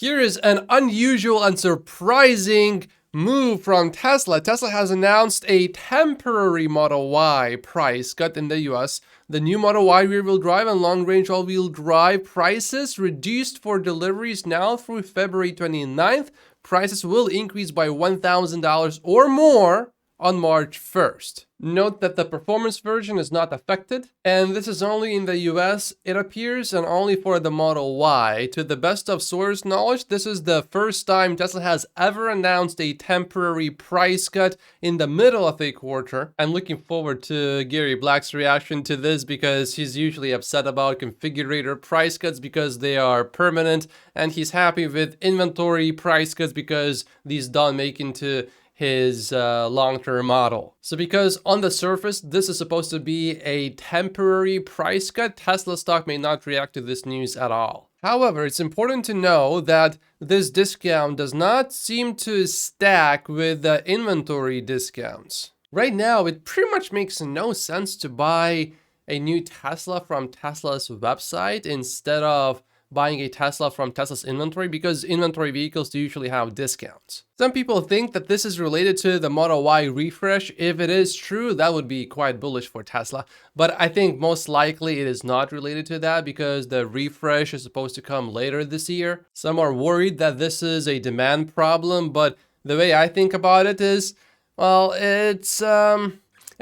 Here is an unusual and surprising move from Tesla. Tesla has announced a temporary Model Y price cut in the US. The new Model Y rear-wheel drive and long-range all-wheel drive prices reduced for deliveries now through February 29th. Prices will increase by $1,000 or more on March 1st. Note that the performance version is not affected, and this is only in the US, it appears, and only for the Model Y. To the best of source knowledge, this is the first time Tesla has ever announced a temporary price cut in the middle of a quarter. I'm looking forward to Gary Black's reaction to this because he's usually upset about configurator price cuts because they are permanent, and he's happy with inventory price cuts because these don't make into his long-term model. So because on the surface, this is supposed to be a temporary price cut, Tesla stock may not react to this news at all. However, it's important to know that this discount does not seem to stack with the inventory discounts. Right now, it pretty much makes no sense to buy a new Tesla from Tesla's website instead of buying a Tesla from Tesla's inventory because inventory vehicles usually have discounts. Some people think that this is related to the Model Y refresh. If it is true, that would be quite bullish for Tesla. But I think most likely it is not related to that because the refresh is supposed to come later this year. Some are worried that this is a demand problem, but the way I think about it is, well, it's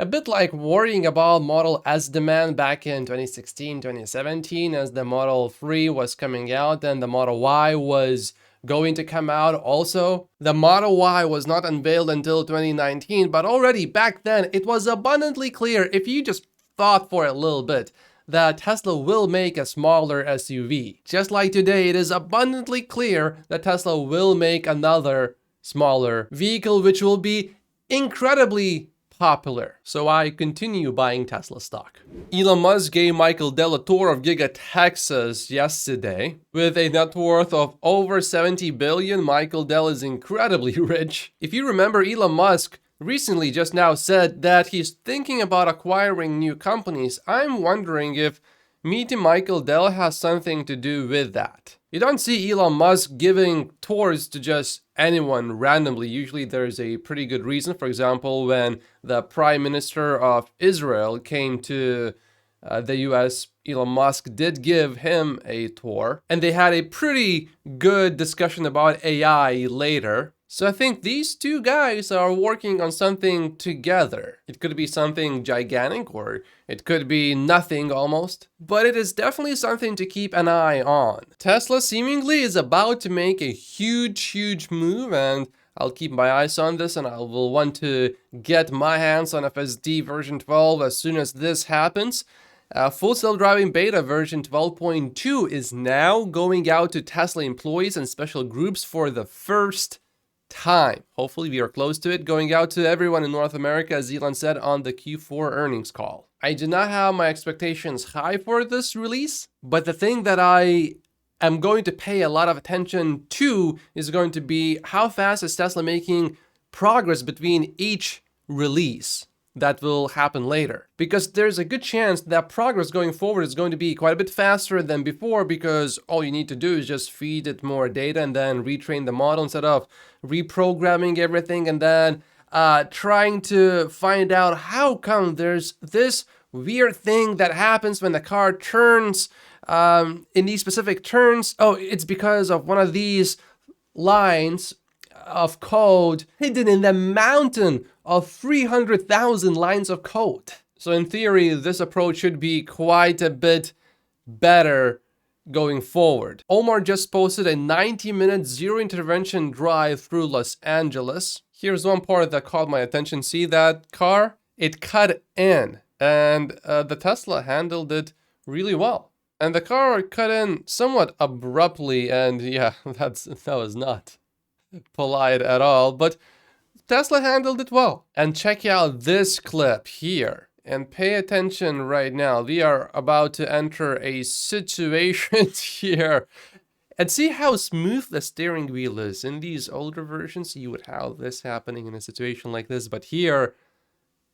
a bit like worrying about Model S demand back in 2016, 2017 as the Model 3 was coming out and the Model Y was going to come out also. The Model Y was not unveiled until 2019, but already back then it was abundantly clear, if you just thought for a little bit, that Tesla will make a smaller SUV. Just like today, it is abundantly clear that Tesla will make another smaller vehicle, which will be incredibly popular. So I continue buying Tesla stock. Elon Musk gave Michael Dell a tour of Giga Texas yesterday. With a net worth of over 70 billion, Michael Dell is incredibly rich. If you remember, Elon Musk recently just now said that he's thinking about acquiring new companies. I'm wondering if meeting Michael Dell has something to do with that. You don't see Elon Musk giving tours to just anyone randomly. Usually there's a pretty good reason. For example, when the Prime Minister of Israel came to the US, Elon Musk did give him a tour. And they had a pretty good discussion about AI later. So I think these two guys are working on something together. It could be something gigantic or it could be nothing almost, but it is definitely something to keep an eye on. Tesla seemingly is about to make a huge move, and I'll keep my eyes on this and I will want to get my hands on FSD version 12 as soon as this happens. Full self-driving beta version 12.2 is now going out to Tesla employees and special groups for the first time. Hopefully we are close to it, going out to everyone in North America, as Elon said on the Q4 earnings call. I do not have my expectations high for this release, but the thing that I am going to pay a lot of attention to is going to be how fast is Tesla making progress between each release that will happen later. Because there's a good chance that progress going forward is going to be quite a bit faster than before because all you need to do is just feed it more data and then retrain the model instead of reprogramming everything and then trying to find out how come there's this weird thing that happens when the car turns in these specific turns. Oh, it's because of one of these lines of code hidden in the mountain of 300,000 lines of code. So in theory, this approach should be quite a bit better going forward. Omar just posted a 90-minute zero intervention drive through Los Angeles. Here's one part that caught my attention. See that car? It cut in, and the Tesla handled it really well. And the car cut in somewhat abruptly, and yeah, that was not polite at all, but Tesla handled it well. And check out this clip here and pay attention right now. We are about to enter a situation here and see how smooth the steering wheel is. In these older versions, you would have this happening in a situation like this, but here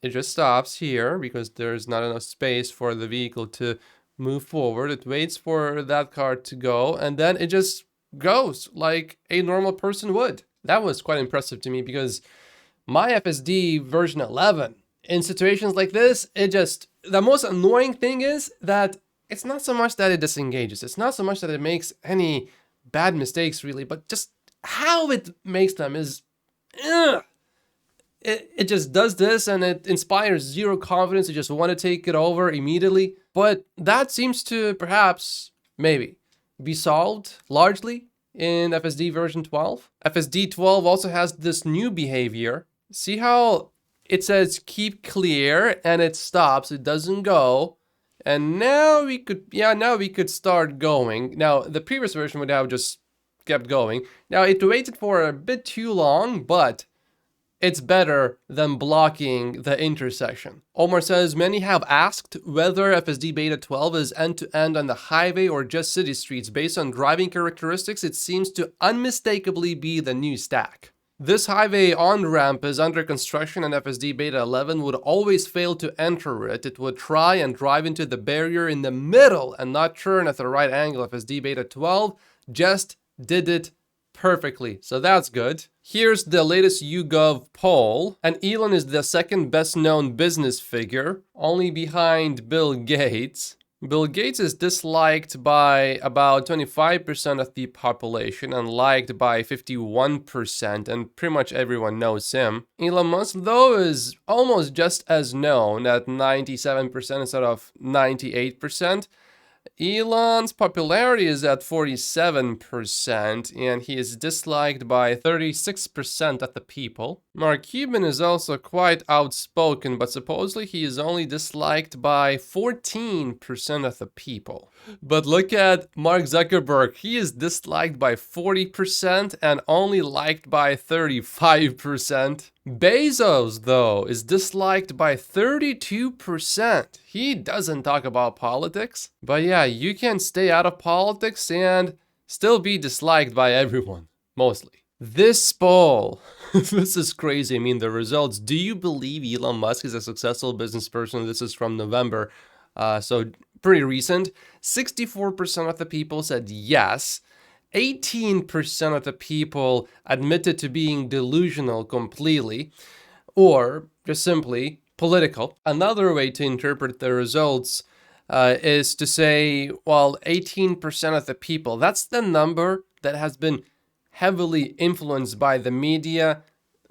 it just stops here because there's not enough space for the vehicle to move forward. It waits for that car to go and then it just goes like a normal person would. That was quite impressive to me because my FSD version 11, in situations like this, the most annoying thing is that it's not so much that it disengages. It's not so much that it makes any bad mistakes really, but just how it makes them is, it just does this and it inspires zero confidence. You just want to take it over immediately. But that seems to perhaps, maybe, be solved largely in FSD version 12. FSD 12 also has this new behavior. See how it says keep clear and it stops, it doesn't go. And now we could start going. Now, the previous version would have just kept going. Now, it waited for a bit too long, but it's better than blocking the intersection. Omar says, many have asked whether FSD Beta 12 is end-to-end on the highway or just city streets. Based on driving characteristics, it seems to unmistakably be the new stack. This highway on-ramp is under construction and FSD Beta 11 would always fail to enter it. It would try and drive into the barrier in the middle and not turn at the right angle. FSD Beta 12 just did it perfectly, so that's good. Here's the latest YouGov poll, and Elon is the second best known business figure, only behind Bill Gates. Bill Gates is disliked by about 25% of the population and liked by 51%, and pretty much everyone knows him. Elon Musk, though, is almost just as known at 97% instead of 98%. Elon's popularity is at 47%, and he is disliked by 36% of the people. Mark Cuban is also quite outspoken, but supposedly he is only disliked by 14% of the people. But look at Mark Zuckerberg. He is disliked by 40% and only liked by 35%. Bezos, though, is disliked by 32%. He doesn't talk about politics. But yeah, you can stay out of politics and still be disliked by everyone, mostly. This poll, this is crazy. I mean, the results. Do you believe Elon Musk is a successful business person? This is from November, so pretty recent. 64% of the people said yes. 18% of the people admitted to being delusional completely, or just simply political. Another way to interpret the results is to say, well, 18% of the people, that's the number that has been heavily influenced by the media.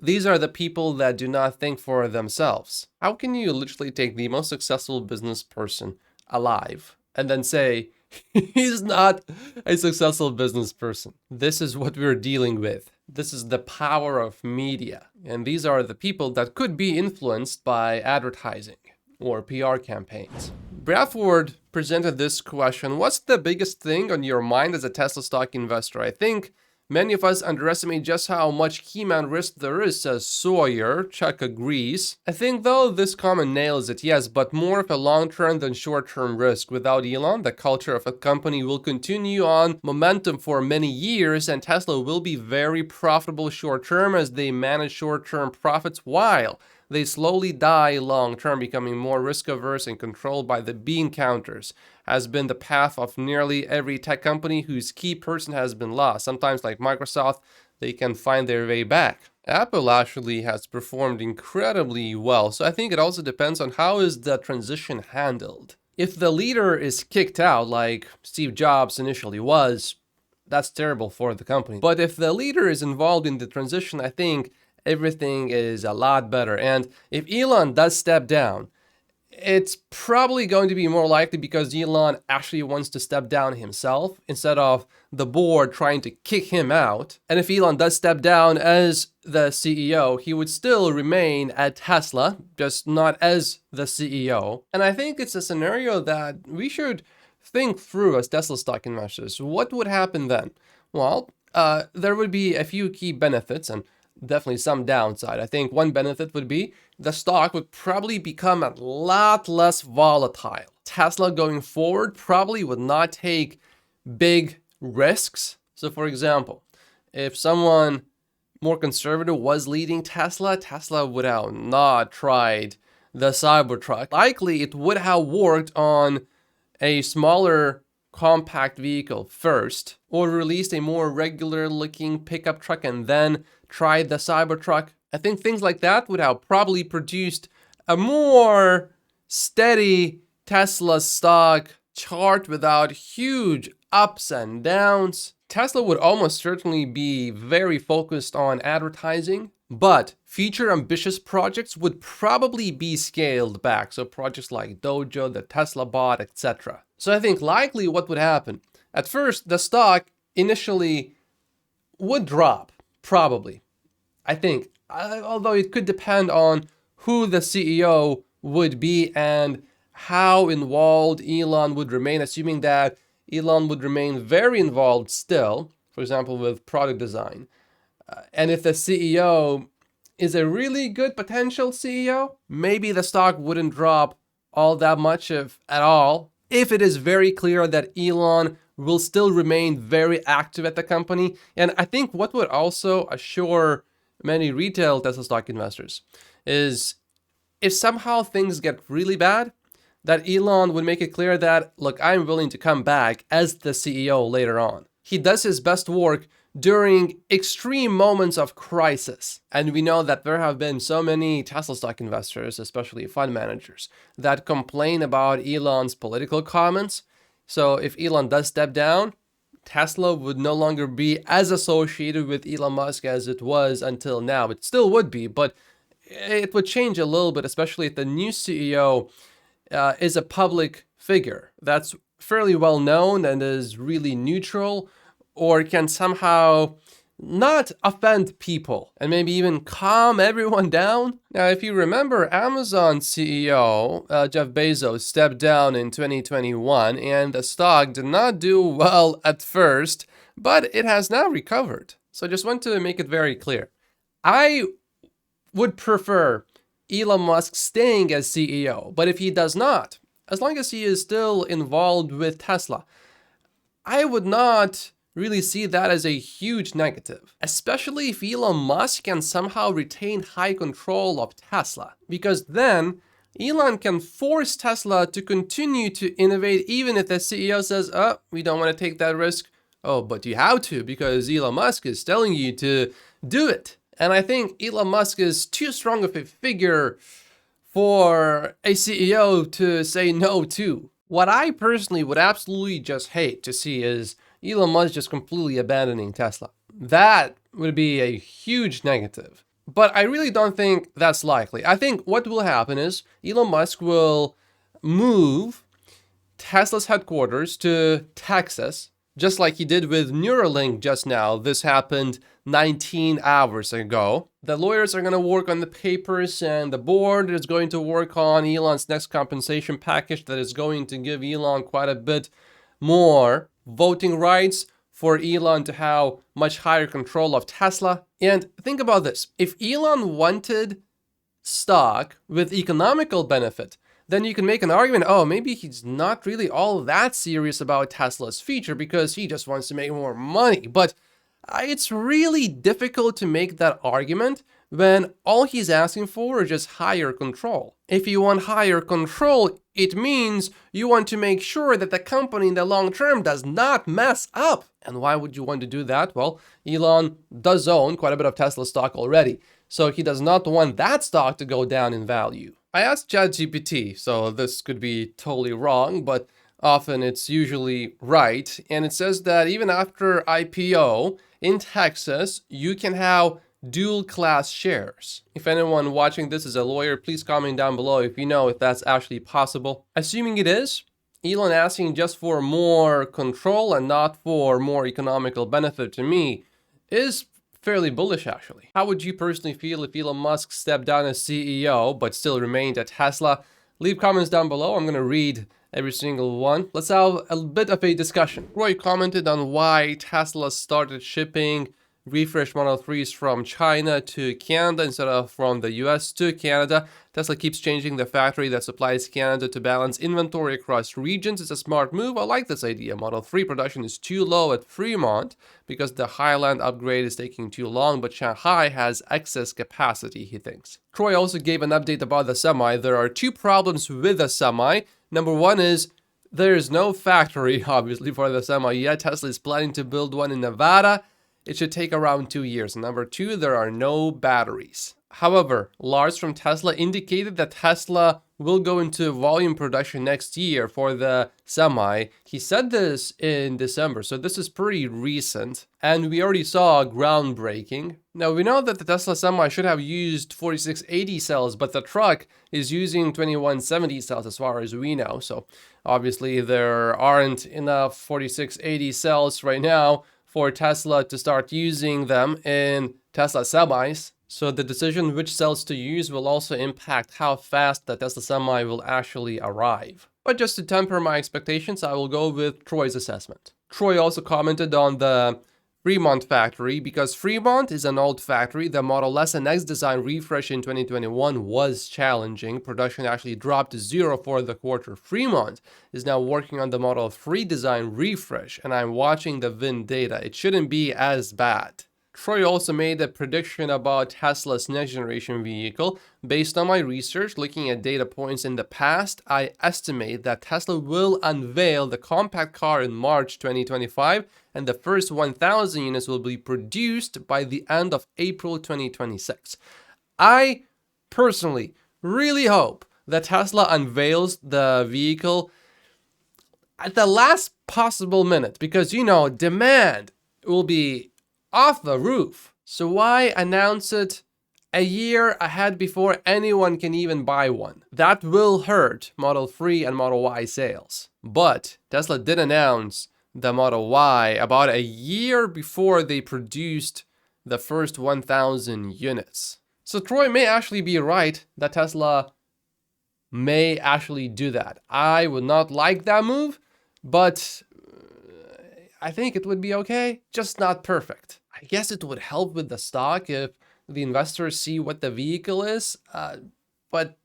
These are the people that do not think for themselves. How can you literally take the most successful business person alive and then say, he's not a successful business person? This is what we're dealing with. This is the power of media. And these are the people that could be influenced by advertising or PR campaigns. Bradford presented this question: what's the biggest thing on your mind as a Tesla stock investor? I think many of us underestimate just how much key man risk there is, says Sawyer. Chuck agrees. I think, though, this comment nails it, yes, but more of a long-term than short-term risk. Without Elon, the culture of a company will continue on momentum for many years, and Tesla will be very profitable short-term as they manage short-term profits while they slowly die long-term, becoming more risk-averse and controlled by the bean counters, has been the path of nearly every tech company whose key person has been lost. Sometimes, like Microsoft, they can find their way back. Apple actually has performed incredibly well, so I think it also depends on how is the transition handled. If the leader is kicked out, like Steve Jobs initially was, that's terrible for the company. But if the leader is involved in the transition, I think everything is a lot better. And if Elon does step down, it's probably going to be more likely because Elon actually wants to step down himself instead of the board trying to kick him out. And if Elon does step down as the CEO, he would still remain at Tesla, just not as the CEO. And I think it's a scenario that we should think through as Tesla stock investors. What would happen then? Well, there would be a few key benefits and definitely some downside. I think one benefit would be the stock would probably become a lot less volatile. Tesla going forward probably would not take big risks. So for example, if someone more conservative was leading Tesla, Tesla would have not tried the Cybertruck. Likely it would have worked on a smaller compact vehicle first, or released a more regular looking pickup truck and then tried the Cybertruck, I think things like that would have probably produced a more steady Tesla stock chart without huge ups and downs. Tesla would almost certainly be very focused on advertising, but future ambitious projects would probably be scaled back. So projects like Dojo, the Tesla bot, etc. So I think likely what would happen, at first the stock initially would drop, probably. I think, although it could depend on who the CEO would be and how involved Elon would remain, assuming that Elon would remain very involved still, for example, with product design. And if the CEO is a really good potential CEO, maybe the stock wouldn't drop all that much if at all, if it is very clear that Elon will still remain very active at the company. And I think what would also assure many retail Tesla stock investors is if somehow things get really bad, that Elon would make it clear that, look, I'm willing to come back as the CEO later on. He does his best work during extreme moments of crisis. And we know that there have been so many Tesla stock investors, especially fund managers, that complain about Elon's political comments. So if Elon does step down, Tesla would no longer be as associated with Elon Musk as it was until now. It still would be, but it would change a little bit, especially if the new CEO is a public figure that's fairly well known and is really neutral, or can somehow not offend people and maybe even calm everyone down. Now, if you remember, Amazon CEO Jeff Bezos stepped down in 2021 and the stock did not do well at first, but it has now recovered. So I just want to make it very clear. I would prefer Elon Musk staying as CEO, but if he does not, as long as he is still involved with Tesla, I would not really see that as a huge negative, especially if Elon Musk can somehow retain high control of Tesla, because then Elon can force Tesla to continue to innovate even if the CEO says, oh, we don't want to take that risk. Oh, but you have to because Elon Musk is telling you to do it. And I think Elon Musk is too strong of a figure for a CEO to say no to. What I personally would absolutely just hate to see is Elon Musk just completely abandoning Tesla. That would be a huge negative. But I really don't think that's likely. I think what will happen is Elon Musk will move Tesla's headquarters to Texas, just like he did with Neuralink just now. This happened 19 hours ago. The lawyers are going to work on the papers and the board is going to work on Elon's next compensation package that is going to give Elon quite a bit more voting rights for Elon to have much higher control of Tesla. And think about this. If Elon wanted stock with economical benefit, then you can make an argument, oh, maybe he's not really all that serious about Tesla's future because he just wants to make more money. But it's really difficult to make that argument when all he's asking for is just higher control. If you want higher control, it means you want to make sure that the company in the long term does not mess up. And why would you want to do that? Well, Elon does own quite a bit of Tesla stock already, so he does not want that stock to go down in value. I asked ChatGPT, so this could be totally wrong, but often it's usually right. And it says that even after IPO in Texas, you can have dual class shares. If anyone watching this is a lawyer, please comment down below if you know if that's actually possible. Assuming it is, Elon asking just for more control and not for more economical benefit to me is fairly bullish actually. How would you personally feel if Elon Musk stepped down as CEO but still remained at Tesla? Leave comments down below. I'm going to read every single one. Let's have a bit of a discussion. Roy commented on why Tesla started shipping refresh Model 3s from China to Canada instead of from the US to Canada. Tesla keeps changing the factory that supplies Canada to balance inventory across regions. It's a smart move. I like this idea. Model 3 production is too low at Fremont because the Highland upgrade is taking too long, but Shanghai has excess capacity, he thinks. Troy also gave an update about the Semi. There are two problems with the Semi. Number one is There's no factory, obviously, for the Semi yet. Tesla is planning to build one in Nevada. It should take around 2 years. Number two, there are no batteries. However, Lars from Tesla indicated that Tesla will go into volume production next year for the Semi. He said this in December, so this is pretty recent. And we already saw groundbreaking. Now, we know that the Tesla Semi should have used 4680 cells, but the truck is using 2170 cells as far as we know. So obviously there aren't enough 4680 cells right now for Tesla to start using them in Tesla Semis. So the decision which cells to use will also impact how fast the Tesla Semi will actually arrive. But just to temper my expectations, I will go with Troy's assessment. Troy also commented on the Fremont factory. Because Fremont is an old factory, the Model S and X design refresh in 2021 was challenging. Production actually dropped to 0 for the quarter. Fremont is now working on the Model 3 design refresh, and I'm watching the VIN data. It shouldn't be as bad. Troy also made a prediction about Tesla's next generation vehicle. Based on my research, looking at data points in the past, I estimate that Tesla will unveil the compact car in March 2025, and the first 1,000 units will be produced by the end of April 2026. I personally really hope that Tesla unveils the vehicle at the last possible minute, because, you know, demand will be off the roof. So why announce it a year ahead before anyone can even buy one? That will hurt Model 3 and Model Y sales. But Tesla did announce the Model Y about a year before they produced the first 1,000 units. So Troy may actually be right that Tesla may actually do that. I would not like that move, but I think it would be okay, just not perfect. I guess it would help with the stock if the investors see what the vehicle is. But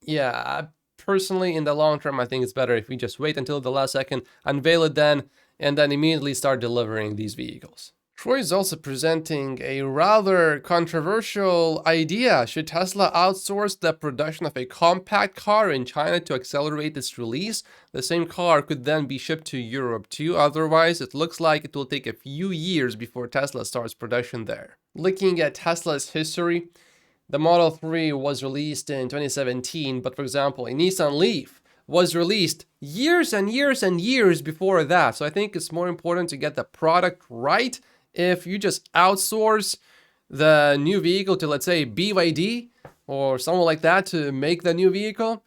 yeah, personally, in the long term, I think it's better if we just wait until the last second, unveil it then, and then immediately start delivering these vehicles. Troy is also presenting a rather controversial idea. Should Tesla outsource the production of a compact car in China to accelerate its release? The same car could then be shipped to Europe too. Otherwise, it looks like it will take a few years before Tesla starts production there. Looking at Tesla's history, the Model 3 was released in 2017, but for example, a Nissan Leaf was released years and years and years before that. So I think it's more important to get the product right. If you just outsource the new vehicle to, let's say, BYD or someone like that to make the new vehicle,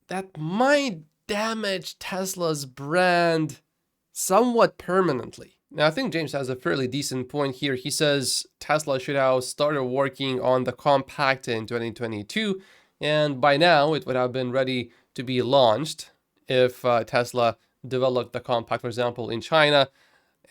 that might damage Tesla's brand somewhat permanently. Now, I think James has a fairly decent point here. He says Tesla should have started working on the compact in 2022, and by now it would have been ready to be launched if Tesla developed the compact, for example, in China,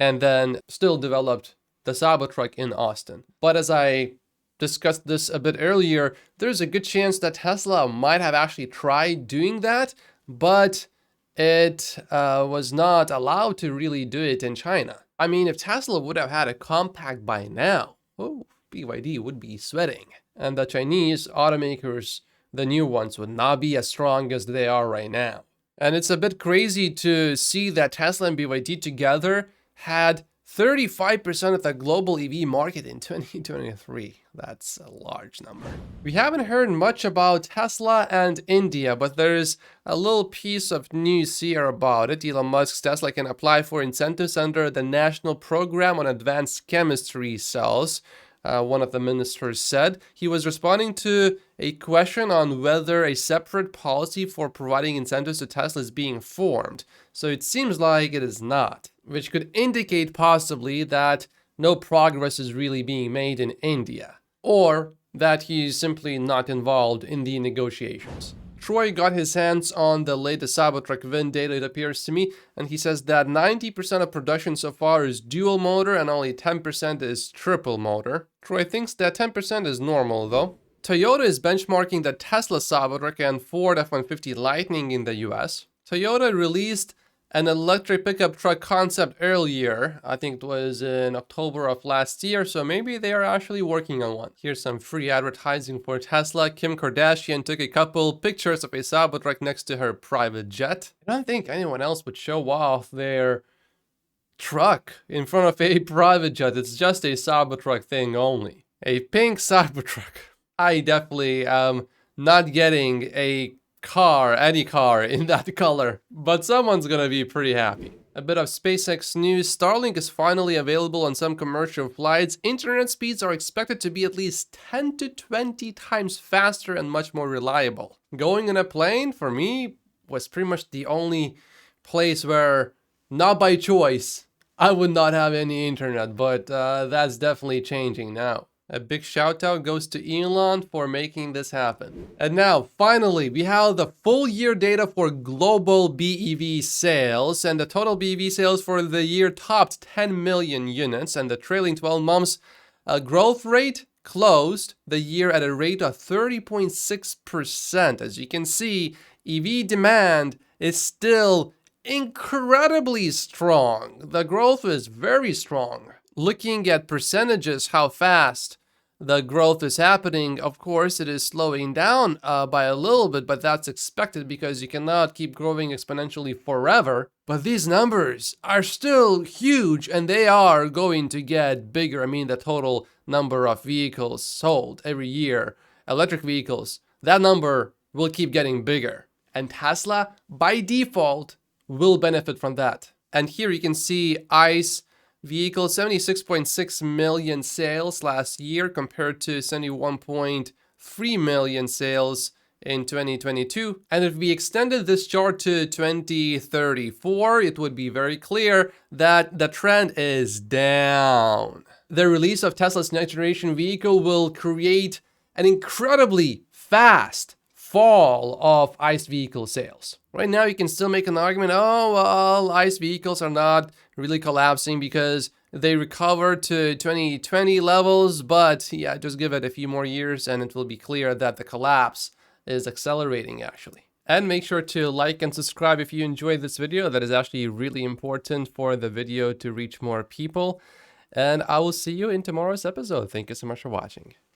and then still developed the Cybertruck in Austin. But as I discussed this a bit earlier, there's a good chance that Tesla might have actually tried doing that, but it was not allowed to really do it in China. I mean, if Tesla would have had a compact by now, BYD would be sweating. And the Chinese automakers, the new ones, would not be as strong as they are right now. And it's a bit crazy to see that Tesla and BYD together had 35% of the global EV market in 2023. That's a large number. We haven't heard much about Tesla and India, but there is a little piece of news here about it. Elon Musk's Tesla can apply for incentives under the National Program on Advanced Chemistry Cells. One of the ministers said. He was responding to a question on whether a separate policy for providing incentives to Tesla is being formed. So it seems like it is not, which could indicate possibly that no progress is really being made in India, or that he's simply not involved in the negotiations. Troy got his hands on the latest Cybertruck VIN data, it appears to me, and he says that 90% of production so far is dual motor and only 10% is triple motor. Troy thinks that 10% is normal though. Toyota is benchmarking the Tesla Cybertruck and Ford F-150 Lightning in the US. Toyota released an electric pickup truck concept earlier. I think it was in October of last year, so maybe they are actually working on one. Here's some free advertising for Tesla. Kim Kardashian took a couple pictures of a Cybertruck next to her private jet. I don't think anyone else would show off their truck in front of a private jet. It's just a Cybertruck thing only. A pink Cybertruck. I definitely am not getting a car, any car in that color, but someone's gonna be pretty happy. A bit of SpaceX news. Starlink is finally available on some commercial flights. Internet speeds are expected to be at least 10 to 20 times faster and much more reliable. Going in a plane, for me, was pretty much the only place where, not by choice, I would not have any internet, but that's definitely changing now. A big shout out goes to Elon for making this happen. And now, finally, we have the full year data for global BEV sales, and the total BEV sales for the year topped 10 million units, and the trailing 12 months growth rate closed the year at a rate of 30.6%. As you can see, EV demand is still incredibly strong. The growth is very strong. Looking at percentages, how fast the growth is happening, of course, it is slowing down by a little bit, but that's expected because you cannot keep growing exponentially forever. But these numbers are still huge, and they are going to get bigger. I mean, the total number of vehicles sold every year, electric vehicles, that number will keep getting bigger. And Tesla, by default, will benefit from that. And here you can see ICE vehicles, 76.6 million sales last year compared to 71.3 million sales in 2022. And if we extended this chart to 2034, it would be very clear that the trend is down. The release of Tesla's next generation vehicle will create an incredibly fast fall of ICE vehicle sales. Right now, you can still make an argument, oh, well, ICE vehicles are not really collapsing because they recovered to 2020 levels, but yeah, just give it a few more years and it will be clear that the collapse is accelerating actually. And make sure to like and subscribe if you enjoyed this video. That is actually really important for the video to reach more people. And I will see you in tomorrow's episode. Thank you so much for watching.